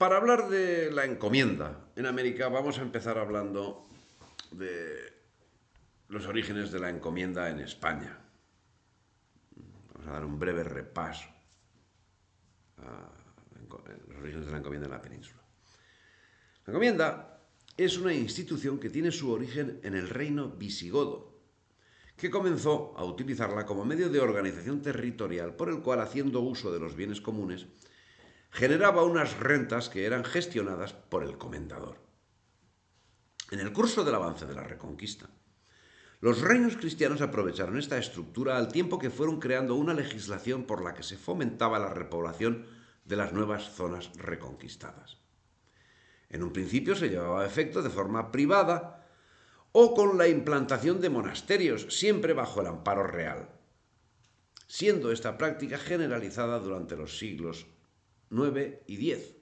Para hablar de la encomienda en América, vamos a empezar hablando de los orígenes de la encomienda en España. Vamos a dar un breve repaso a los orígenes de la encomienda en la península. La encomienda es una institución que tiene su origen en el reino visigodo, que comenzó a utilizarla como medio de organización territorial por el cual, haciendo uso de los bienes comunes, generaba unas rentas que eran gestionadas por el comendador. En el curso del avance de la Reconquista, los reinos cristianos aprovecharon esta estructura al tiempo que fueron creando una legislación por la que se fomentaba la repoblación de las nuevas zonas reconquistadas. En un principio se llevaba a efecto de forma privada o con la implantación de monasterios, siempre bajo el amparo real, siendo esta práctica generalizada durante los siglos IX y X,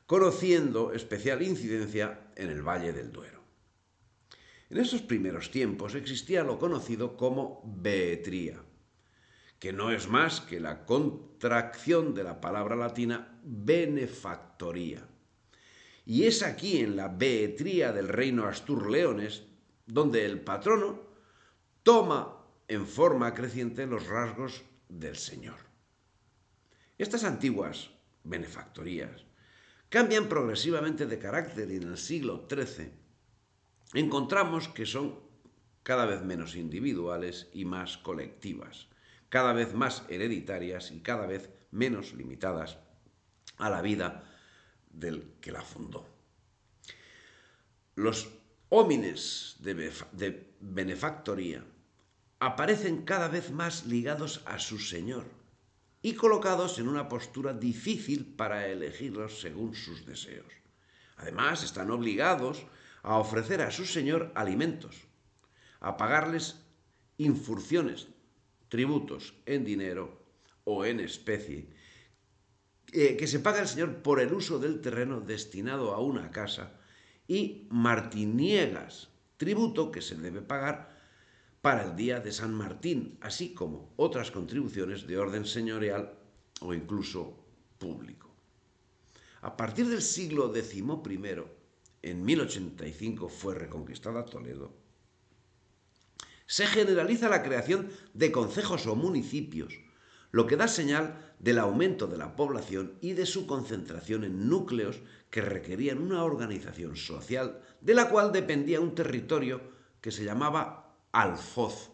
conociendo especial incidencia en el Valle del Duero. En esos primeros tiempos existía lo conocido como behetría, que no es más que la contracción de la palabra latina benefactoría. Y es aquí, en la behetría del reino Astur-Leones, donde el patrono toma en forma creciente los rasgos del señor. Estas antiguas benefactorías cambian progresivamente de carácter y en el siglo XIII encontramos que son cada vez menos individuales y más colectivas, cada vez más hereditarias y cada vez menos limitadas a la vida del que la fundó. Los hómines de benefactoría aparecen cada vez más ligados a su señor y colocados en una postura difícil para elegirlos según sus deseos. Además, están obligados a ofrecer a su señor alimentos, a pagarles infurciones, tributos en dinero o en especie, que se paga el señor por el uso del terreno destinado a una casa, y martiniegas, tributo que se debe pagar para el día de San Martín, así como otras contribuciones de orden señorial o incluso público. A partir del siglo XI, en 1085 fue reconquistada Toledo, se generaliza la creación de concejos o municipios, lo que da señal del aumento de la población y de su concentración en núcleos que requerían una organización social de la cual dependía un territorio que se llamaba alfoz.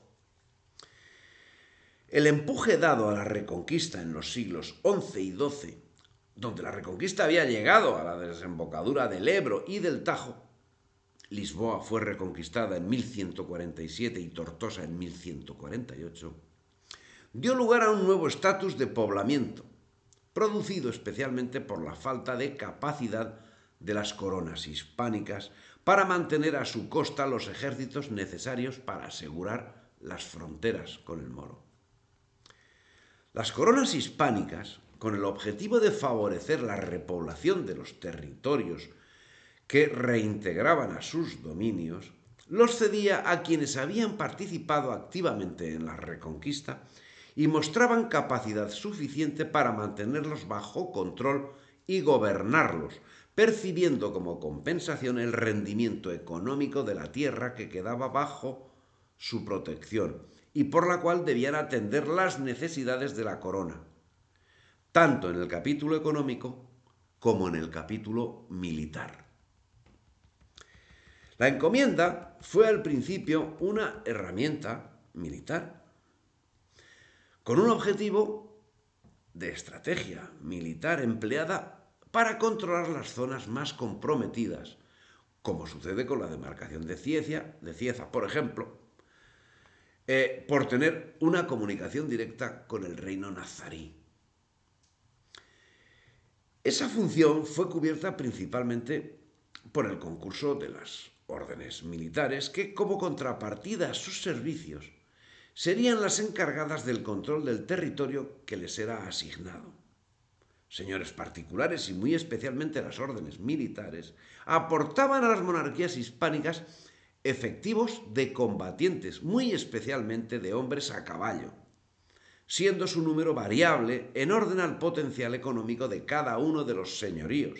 El empuje dado a la reconquista en los siglos XI y XII, donde la reconquista había llegado a la desembocadura del Ebro y del Tajo, Lisboa fue reconquistada en 1147 y Tortosa en 1148, dio lugar a un nuevo estatus de poblamiento, producido especialmente por la falta de capacidad de las coronas hispánicas para mantener a su costa los ejércitos necesarios para asegurar las fronteras con el moro. Las coronas hispánicas, con el objetivo de favorecer la repoblación de los territorios que reintegraban a sus dominios, los cedía a quienes habían participado activamente en la reconquista y mostraban capacidad suficiente para mantenerlos bajo control y gobernarlos, percibiendo como compensación el rendimiento económico de la tierra que quedaba bajo su protección y por la cual debían atender las necesidades de la corona, tanto en el capítulo económico como en el capítulo militar. La encomienda fue al principio una herramienta militar, con un objetivo de estrategia militar empleada para controlar las zonas más comprometidas, como sucede con la demarcación de Cieza, por ejemplo, por tener una comunicación directa con el reino nazarí. Esa función fue cubierta principalmente por el concurso de las órdenes militares que, como contrapartida a sus servicios, serían las encargadas del control del territorio que les era asignado. Señores particulares y muy especialmente las órdenes militares aportaban a las monarquías hispánicas efectivos de combatientes, muy especialmente de hombres a caballo, siendo su número variable en orden al potencial económico de cada uno de los señoríos,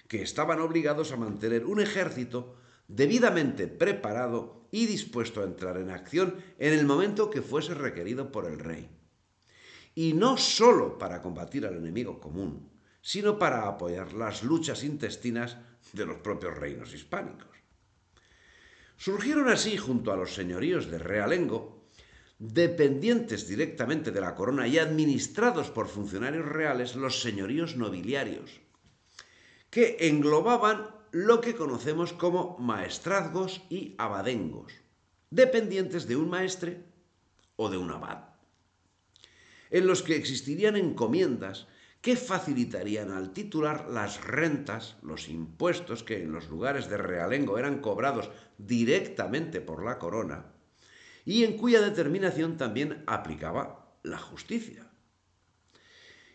que estaban obligados a mantener un ejército debidamente preparado y dispuesto a entrar en acción en el momento que fuese requerido por el rey. Y no sólo para combatir al enemigo común, sino para apoyar las luchas intestinas de los propios reinos hispánicos. Surgieron así, junto a los señoríos de realengo, dependientes directamente de la corona y administrados por funcionarios reales, los señoríos nobiliarios, que englobaban lo que conocemos como maestrazgos y abadengos, dependientes de un maestre o de un abad, en los que existirían encomiendas que facilitarían al titular las rentas, los impuestos que en los lugares de realengo eran cobrados directamente por la corona y en cuya determinación también aplicaba la justicia.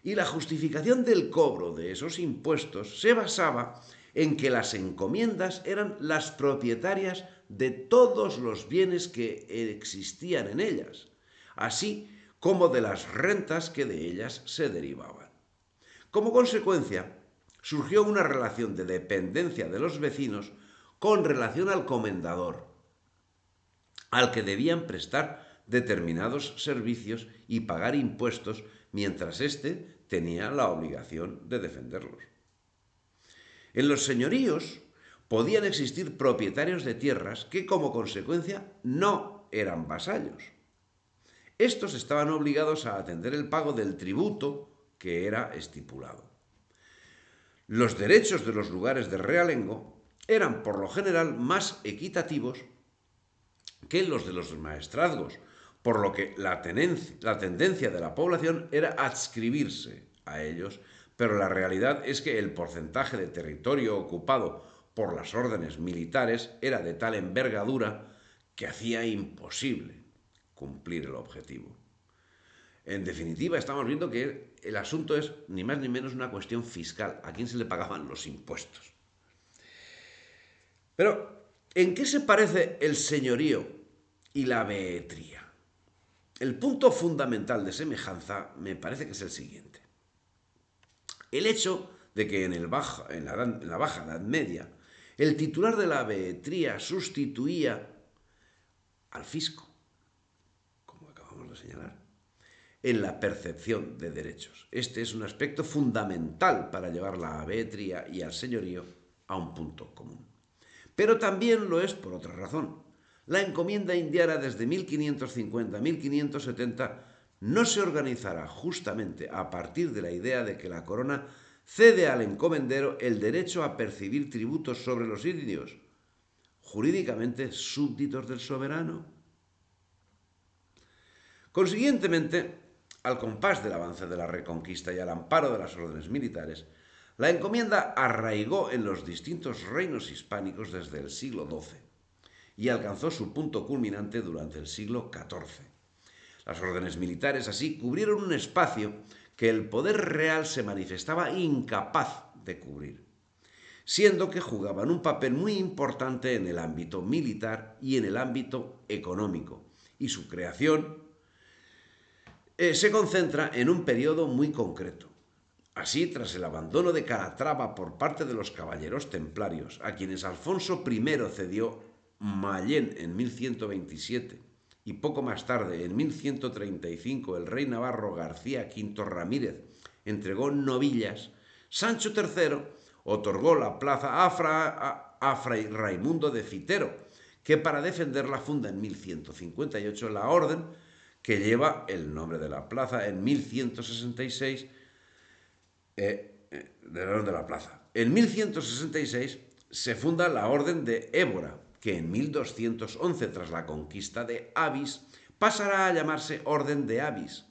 Y la justificación del cobro de esos impuestos se basaba en que las encomiendas eran las propietarias de todos los bienes que existían en ellas, así como de las rentas que de ellas se derivaban. Como consecuencia, surgió una relación de dependencia de los vecinos con relación al comendador, al que debían prestar determinados servicios y pagar impuestos, mientras éste tenía la obligación de defenderlos. En los señoríos podían existir propietarios de tierras que, como consecuencia, no eran vasallos. Estos estaban obligados a atender el pago del tributo que era estipulado. Los derechos de los lugares de realengo eran, por lo general, más equitativos que los de los maestrazgos, por lo que la tendencia de la población era adscribirse a ellos, pero la realidad es que el porcentaje de territorio ocupado por las órdenes militares era de tal envergadura que hacía imposible cumplir el objetivo. En definitiva, estamos viendo que el asunto es ni más ni menos una cuestión fiscal. ¿A quién se le pagaban los impuestos? Pero, ¿en qué se parece el señorío y la behetría? El punto fundamental de semejanza me parece que es el siguiente. El hecho de que en la Baja Edad Media el titular de la behetría sustituía al fisco, como acabamos de señalar, en la percepción de derechos. Este es un aspecto fundamental para llevar la behetría y al señorío a un punto común. Pero también lo es por otra razón. La encomienda indiana desde 1550-1570 no se organizará justamente a partir de la idea de que la corona cede al encomendero el derecho a percibir tributos sobre los indios, jurídicamente súbditos del soberano. Consiguientemente, al compás del avance de la Reconquista y al amparo de las órdenes militares, la encomienda arraigó en los distintos reinos hispánicos desde el siglo XII y alcanzó su punto culminante durante el siglo XIV. Las órdenes militares así cubrieron un espacio que el poder real se manifestaba incapaz de cubrir, siendo que jugaban un papel muy importante en el ámbito militar y en el ámbito económico, y su creación se concentra en un periodo muy concreto. Así, tras el abandono de Calatrava por parte de los caballeros templarios, a quienes Alfonso I cedió Mayen en 1127, y poco más tarde, en 1135, el rey navarro García V Ramírez entregó Novillas, Sancho III otorgó la plaza a Fray Raimundo de Fitero, que para defenderla funda en 1158 la orden que lleva el nombre de la plaza en 1166, del orden de la plaza. En 1166 se funda la Orden de Évora, que en 1211, tras la conquista de Avis, pasará a llamarse Orden de Avis.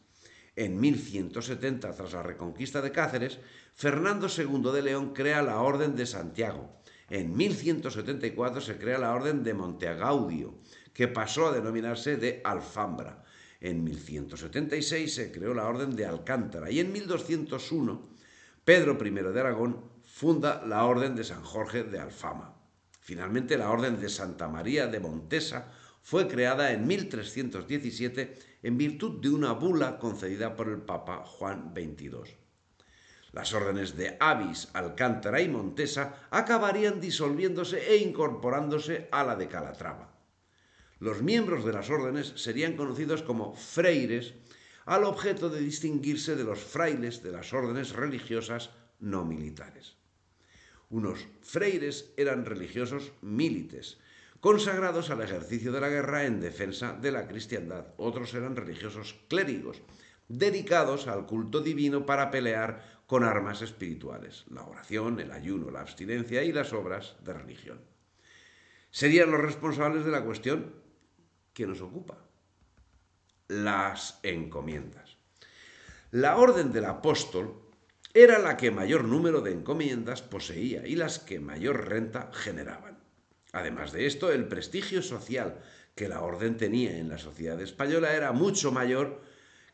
En 1170, tras la reconquista de Cáceres, Fernando II de León crea la Orden de Santiago. En 1174 se crea la Orden de Monteagaudio, que pasó a denominarse de Alfambra. En 1176 se creó la Orden de Alcántara y en 1201 Pedro I de Aragón funda la Orden de San Jorge de Alfama. Finalmente, la Orden de Santa María de Montesa fue creada en 1317 en virtud de una bula concedida por el Papa Juan XXII. Las órdenes de Avis, Alcántara y Montesa acabarían disolviéndose e incorporándose a la de Calatrava. Los miembros de las órdenes serían conocidos como freires, al objeto de distinguirse de los frailes de las órdenes religiosas no militares. Unos freires eran religiosos milites, consagrados al ejercicio de la guerra en defensa de la cristiandad. Otros eran religiosos clérigos, dedicados al culto divino para pelear con armas espirituales, la oración, el ayuno, la abstinencia y las obras de religión. Serían los responsables de la cuestión que nos ocupa, las encomiendas. La orden del apóstol era la que mayor número de encomiendas poseía y las que mayor renta generaban. Además de esto, el prestigio social que la orden tenía en la sociedad española era mucho mayor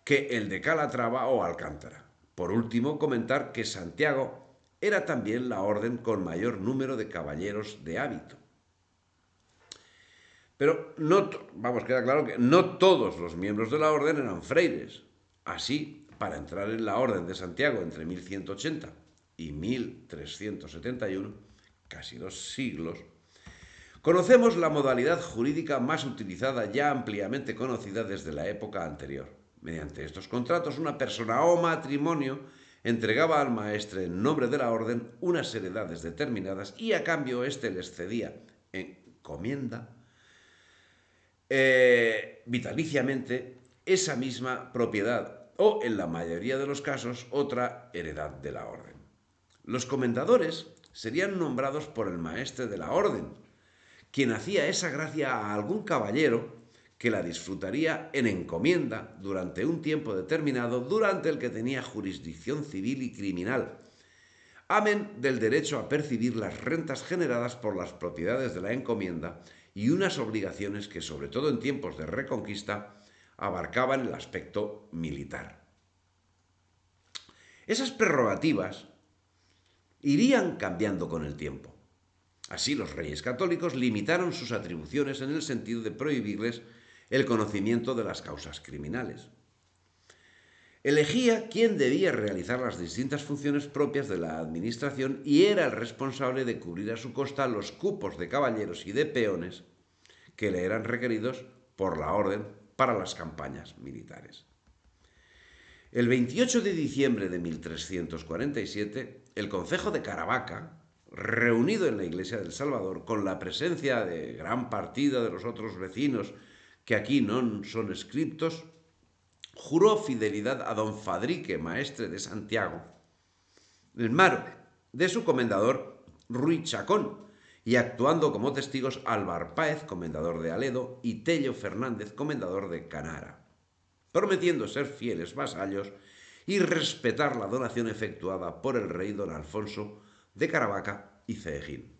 que el de Calatrava o Alcántara. Por último, comentar que Santiago era también la orden con mayor número de caballeros de hábito. Pero queda claro que no todos los miembros de la orden eran freires. Así, para entrar en la orden de Santiago entre 1180 y 1371, casi 2 siglos, conocemos la modalidad jurídica más utilizada, ya ampliamente conocida desde la época anterior. Mediante estos contratos, una persona o matrimonio entregaba al maestre en nombre de la orden unas heredades determinadas y a cambio éste les cedía encomienda vitaliciamente esa misma propiedad o, en la mayoría de los casos, otra heredad de la orden. Los comendadores serían nombrados por el maestre de la orden, quien hacía esa gracia a algún caballero que la disfrutaría en encomienda durante un tiempo determinado, durante el que tenía jurisdicción civil y criminal, amén del derecho a percibir las rentas generadas por las propiedades de la encomienda y unas obligaciones que, sobre todo en tiempos de reconquista, abarcaban el aspecto militar. Esas prerrogativas irían cambiando con el tiempo. Así, los reyes católicos limitaron sus atribuciones en el sentido de prohibirles el conocimiento de las causas criminales. Elegía quién debía realizar las distintas funciones propias de la administración y era el responsable de cubrir a su costa los cupos de caballeros y de peones que le eran requeridos por la orden para las campañas militares. El 28 de diciembre de 1347, el concejo de Caravaca, reunido en la iglesia del Salvador, con la presencia de gran partida de los otros vecinos que aquí no son escriptos, juró fidelidad a don Fadrique, maestre de Santiago, en manos de su comendador Ruy Chacón, y actuando como testigos Álvar Páez, comendador de Aledo, y Tello Fernández, comendador de Canara, prometiendo ser fieles vasallos y respetar la donación efectuada por el rey don Alfonso de Caravaca y Ceejín.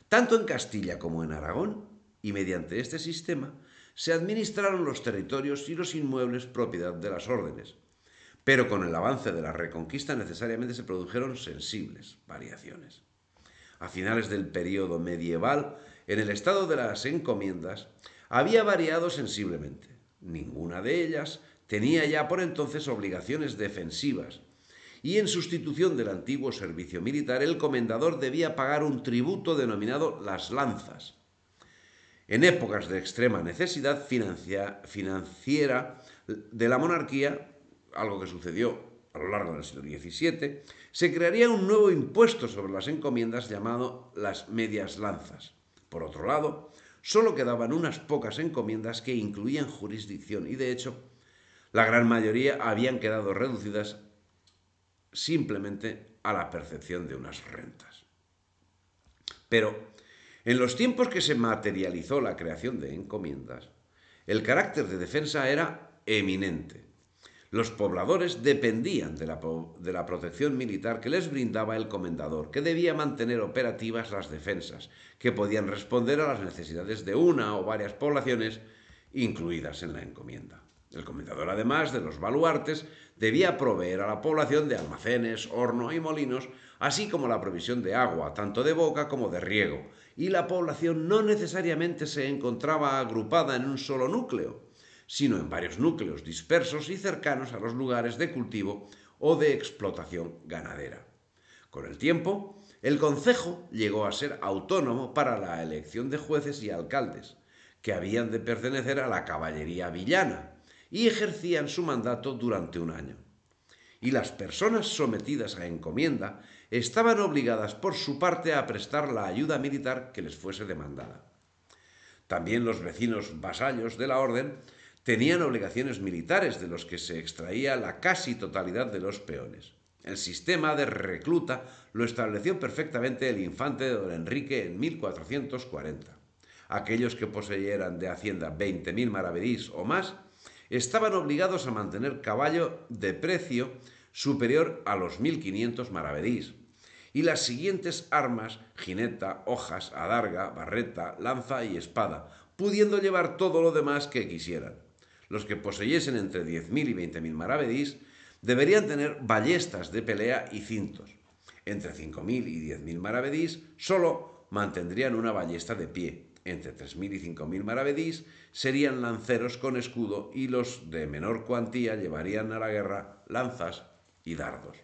Tanto en Castilla como en Aragón, y mediante este sistema, se administraron los territorios y los inmuebles propiedad de las órdenes, pero con el avance de la Reconquista necesariamente se produjeron sensibles variaciones. A finales del período medieval, en el estado de las encomiendas, había variado sensiblemente. Ninguna de ellas tenía ya por entonces obligaciones defensivas, y en sustitución del antiguo servicio militar, el comendador debía pagar un tributo denominado las lanzas. En épocas de extrema necesidad financiera de la monarquía, algo que sucedió a lo largo del siglo XVII, se crearía un nuevo impuesto sobre las encomiendas llamado las medias lanzas. Por otro lado, solo quedaban unas pocas encomiendas que incluían jurisdicción y, de hecho, la gran mayoría habían quedado reducidas simplemente a la percepción de unas rentas. Pero en los tiempos que se materializó la creación de encomiendas, el carácter de defensa era eminente. Los pobladores dependían de la protección militar que les brindaba el comendador, que debía mantener operativas las defensas, que podían responder a las necesidades de una o varias poblaciones incluidas en la encomienda. El comendador, además de los baluartes, debía proveer a la población de almacenes, horno y molinos, así como la provisión de agua, tanto de boca como de riego, y la población no necesariamente se encontraba agrupada en un solo núcleo, sino en varios núcleos dispersos y cercanos a los lugares de cultivo o de explotación ganadera. Con el tiempo, el concejo llegó a ser autónomo para la elección de jueces y alcaldes, que habían de pertenecer a la caballería villana, y ejercían su mandato durante un año. Y las personas sometidas a encomienda estaban obligadas por su parte a prestar la ayuda militar que les fuese demandada. También los vecinos vasallos de la orden tenían obligaciones militares de los que se extraía la casi totalidad de los peones. El sistema de recluta lo estableció perfectamente el infante don Enrique en 1440. Aquellos que poseyeran de hacienda 20.000 maravedís o más estaban obligados a mantener caballo de precio superior a los 1.500 maravedís, y las siguientes armas: jineta, hojas, adarga, barreta, lanza y espada, pudiendo llevar todo lo demás que quisieran. Los que poseyesen entre 10.000 y 20.000 maravedís deberían tener ballestas de pelea y cintos. Entre 5.000 y 10.000 maravedís solo mantendrían una ballesta de pie. Entre 3.000 y 5.000 maravedís serían lanceros con escudo, y los de menor cuantía llevarían a la guerra lanzas y dardos.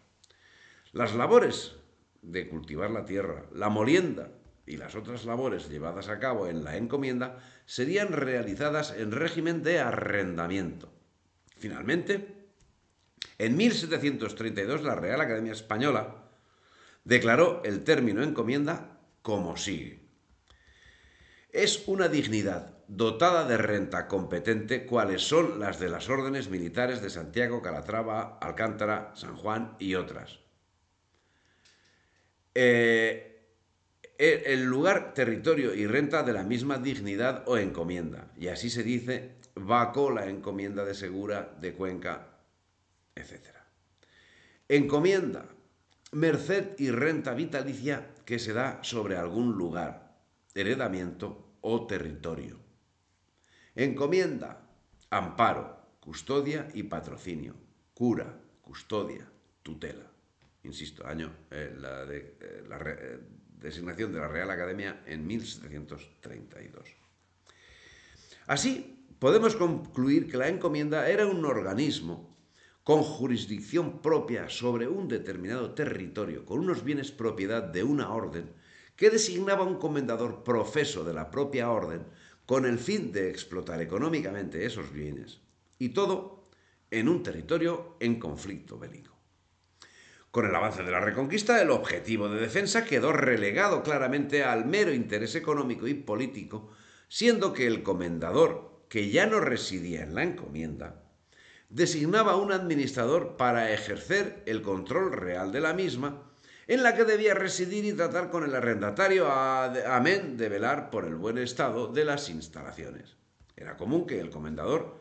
Las labores de cultivar la tierra, la molienda y las otras labores llevadas a cabo en la encomienda serían realizadas en régimen de arrendamiento. Finalmente, en 1732 la Real Academia Española declaró el término encomienda como sigue: es una dignidad dotada de renta competente, cuales son las de las órdenes militares de Santiago, Calatrava, Alcántara, San Juan y otras. El lugar, territorio y renta de la misma dignidad o encomienda. Y así se dice Vaco, la encomienda de Segura, de Cuenca, etc. Encomienda: merced y renta vitalicia que se da sobre algún lugar, heredamiento o territorio. Encomienda: amparo, custodia y patrocinio, cura, custodia, tutela. Insisto, año, designación de la Real Academia en 1732. Así, podemos concluir que la encomienda era un organismo con jurisdicción propia sobre un determinado territorio, con unos bienes propiedad de una orden, que designaba un comendador profeso de la propia orden con el fin de explotar económicamente esos bienes, y todo en un territorio en conflicto bélico. Con el avance de la Reconquista, el objetivo de defensa quedó relegado claramente al mero interés económico y político, siendo que el comendador, que ya no residía en la encomienda, designaba un administrador para ejercer el control real de la misma, en la que debía residir y tratar con el arrendatario, amén de velar por el buen estado de las instalaciones. Era común que el comendador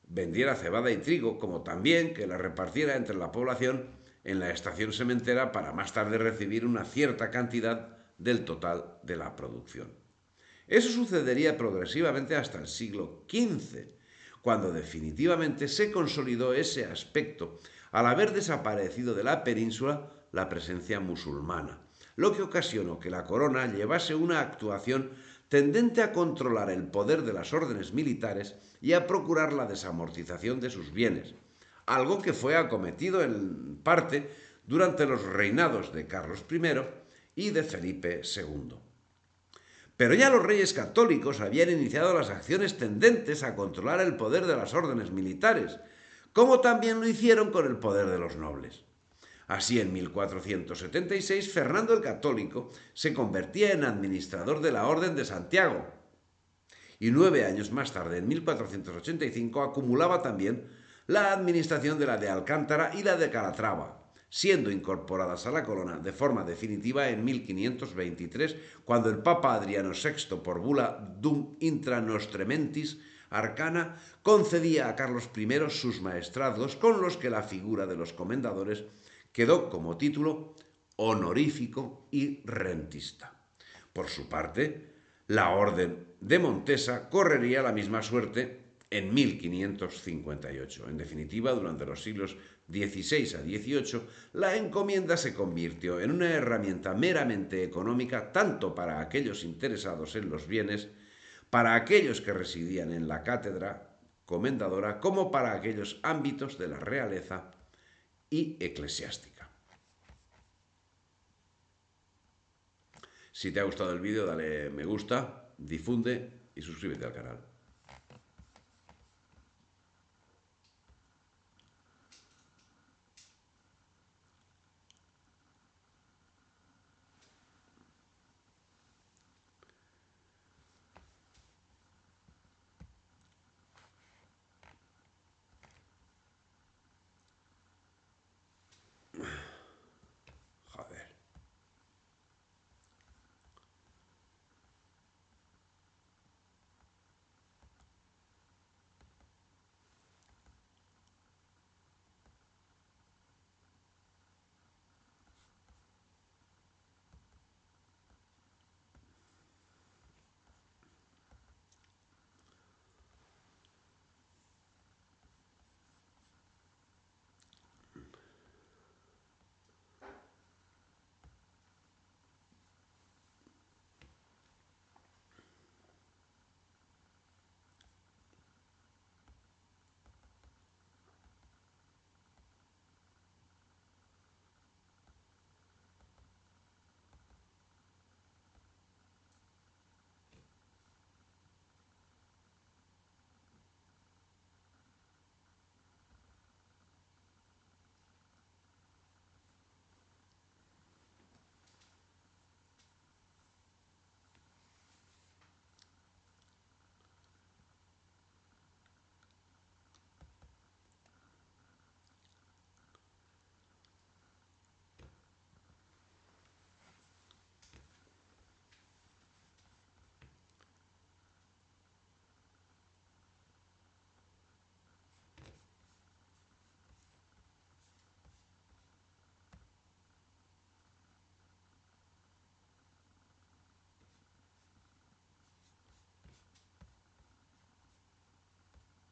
vendiera cebada y trigo, como también que la repartiera entre la población en la estación sementera para más tarde recibir una cierta cantidad del total de la producción. Eso sucedería progresivamente hasta el siglo XV, cuando definitivamente se consolidó ese aspecto al haber desaparecido de la península la presencia musulmana, lo que ocasionó que la corona llevase una actuación tendente a controlar el poder de las órdenes militares y a procurar la desamortización de sus bienes, algo que fue acometido en parte durante los reinados de Carlos I y de Felipe II. Pero ya los reyes católicos habían iniciado las acciones tendentes a controlar el poder de las órdenes militares, como también lo hicieron con el poder de los nobles. Así, en 1476, Fernando el Católico se convertía en administrador de la Orden de Santiago, y 9 años más tarde, en 1485, acumulaba también la administración de la de Alcántara y la de Calatrava, siendo incorporadas a la corona de forma definitiva en 1523, cuando el Papa Adriano VI, por bula Dum intra nostrementis arcana, concedía a Carlos I sus maestrazgos, con los que la figura de los comendadores quedó como título honorífico y rentista. Por su parte, la Orden de Montesa correría la misma suerte en 1558. En definitiva, durante los siglos XVI a XVIII, la encomienda se convirtió en una herramienta meramente económica tanto para aquellos interesados en los bienes, para aquellos que residían en la cátedra comendadora, como para aquellos ámbitos de la realeza y eclesiástica. Si te ha gustado el vídeo, dale me gusta, difunde y suscríbete al canal.